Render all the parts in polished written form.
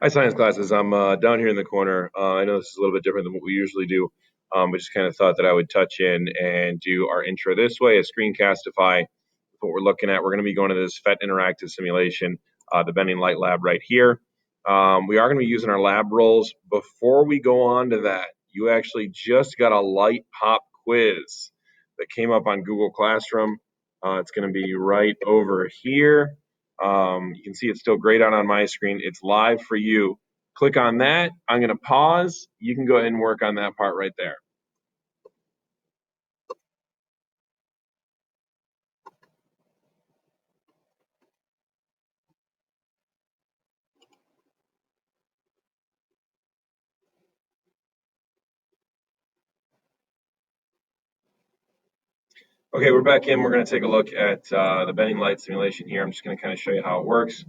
Hi, science classes. I'm down here in the corner. I know this is a little bit different than what we usually do, but just kind of thought that I would touch in and do our intro this way, a screencastify. What we're looking at, we're going to be going to this PhET interactive simulation, the Bending Light Lab right here. We are going to be using our lab roles. Before we go on to that, you actually just got a light pop quiz that came up on Google Classroom. It's going to be right over here. You can see it's still grayed out on my screen. It's live for you. Click on that. I'm going to pause. You can go ahead and work on that part right there. Okay, we're back in. We're going to take a look at the bending light simulation here. I'm just going to kind of show you how it works.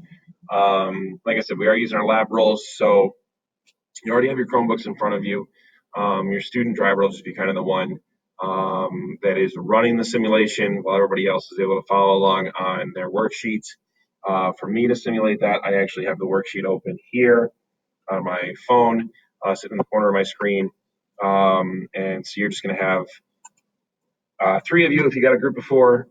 Like I said, we are using our lab roles, so you already have your Chromebooks in front of you. Your student driver will just be kind of the one that is running the simulation while everybody else is able to follow along on their worksheets. For me to simulate that, I actually have the worksheet open here on my phone, sitting in the corner of my screen. And so you're just going to have three of you if you got a group of four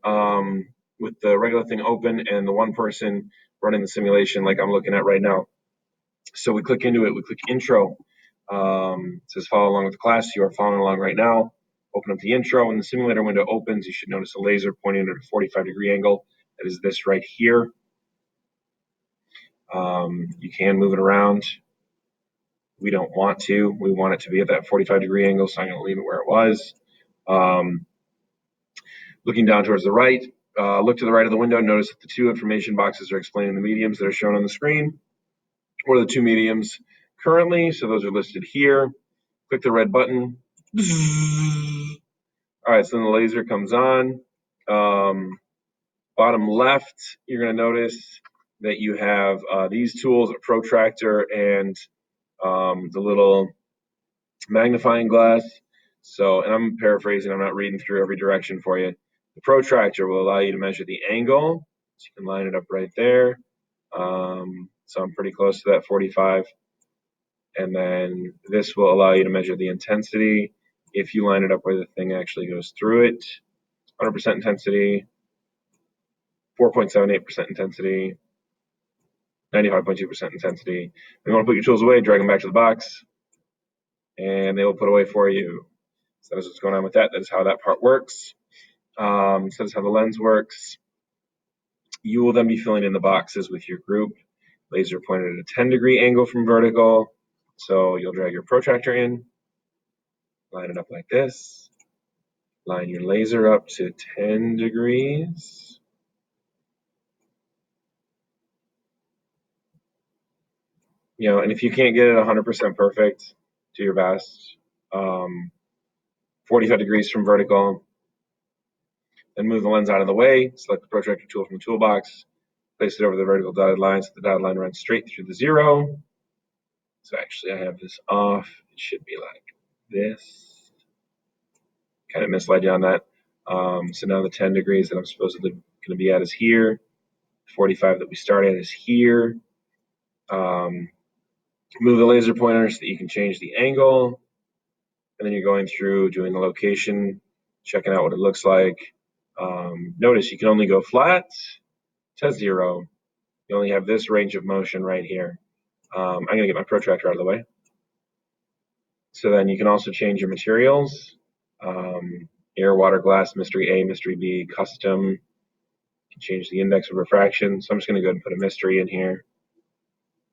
with the regular thing open and the one person running the simulation like I'm looking at right now. So we click into it, we click intro. It says follow along with the class. You are following along right now. Open up the intro. When the simulator window opens, you should notice a laser pointing at a 45-degree angle. That is this right here. You can move it around. We don't want to. We want it to be at that 45-degree angle, so I'm going to leave it where it was. Looking down towards the right, look to the right of the window. Notice that the two information boxes are explaining the mediums that are shown on the screen. What are the two mediums currently? So those are listed here. Click the red button. All right, so then the laser comes on. Bottom left, you're going to notice that you have these tools, a protractor and the little magnifying glass. So, and I'm paraphrasing, I'm not reading through every direction for you. The protractor will allow you to measure the angle. So you can line it up right there. So I'm pretty close to that 45. And then this will allow you to measure the intensity if you line it up where the thing actually goes through it. 100% intensity, 4.78% intensity, 95.2% intensity. You want to put your tools away, drag them back to the box, and they will put away for you. So that's what's going on with that. That is how that part works. So that's how the lens works. You will then be filling in the boxes with your group. Laser pointed at a 10-degree angle from vertical. So you'll drag your protractor in, line it up like this, line your laser up to 10 degrees. And if you can't get it 100% perfect, do your best. 45 degrees from vertical. Then move the lens out of the way, select the protractor tool from the toolbox, place it over the vertical dotted line so the dotted line runs straight through the zero. So actually I have this off. It should be like this. Kind of misled you on that. So now the 10 degrees that I'm supposedly going to be at is here. 45 that we start at is here. Move the laser pointer so that you can change the angle. And then you're going through doing the location, checking out what it looks like. Notice you can only go flat to zero. You only have this range of motion right here. I'm going to get my protractor out of the way. So then you can also change your materials. Air, water, glass, mystery A, mystery B, custom. You can change the index of refraction. So I'm just going to go ahead and put a mystery in here.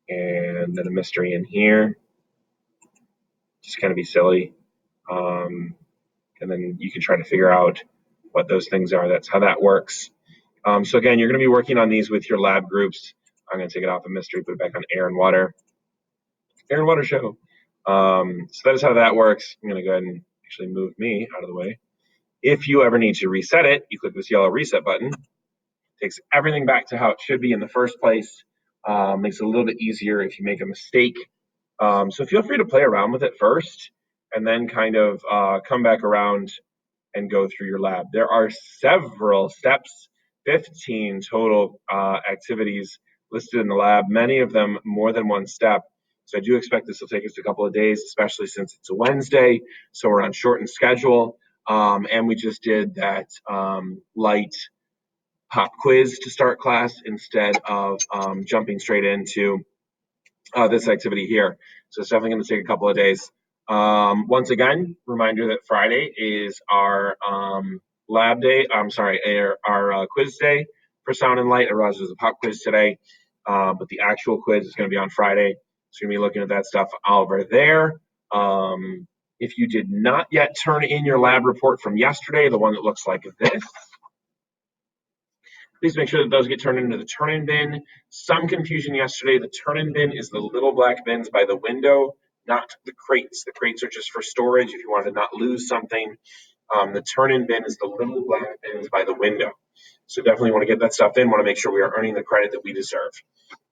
And then a mystery in here. Just kind of be silly. And then you can try to figure out what those things are. That's how that works. So again, you're going to be working on these with your lab groups. I'm going to take it off of mystery, put it back on air and water. Air and water show. So that is how that works. I'm going to go ahead and actually move me out of the way. If you ever need to reset it, you click this yellow reset button. Takes everything back to how it should be in the first place. Makes it a little bit easier if you make a mistake. So feel free to play around with it first and then kind of come back around and go through your lab. There are several steps, 15 total activities listed in the lab, many of them more than one step. So I do expect this will take us a couple of days, especially since it's a Wednesday. So we're on shortened schedule. And we just did that light pop quiz to start class instead of jumping straight into this activity here. So it's definitely going to take a couple of days. Once again, reminder that Friday is our lab day. I'm sorry, our quiz day for Sound and Light. Otherwise, there's a pop quiz today, but the actual quiz is going to be on Friday. So you're going to be looking at that stuff over there. If you did not yet turn in your lab report from yesterday, the one that looks like this, please make sure that those get turned into the turn-in bin. Some confusion yesterday. The turn-in bin is the little black bins by the window, not the crates. The crates are just for storage if you want to not lose something. The turn-in bin is the little black bins by the window. So definitely want to get that stuff in. Want to make sure we are earning the credit that we deserve.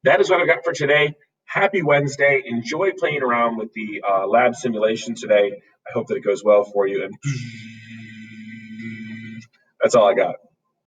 That is what I've got for today. Happy Wednesday. Enjoy playing around with the lab simulation today. I hope that it goes well for you. And that's all I got.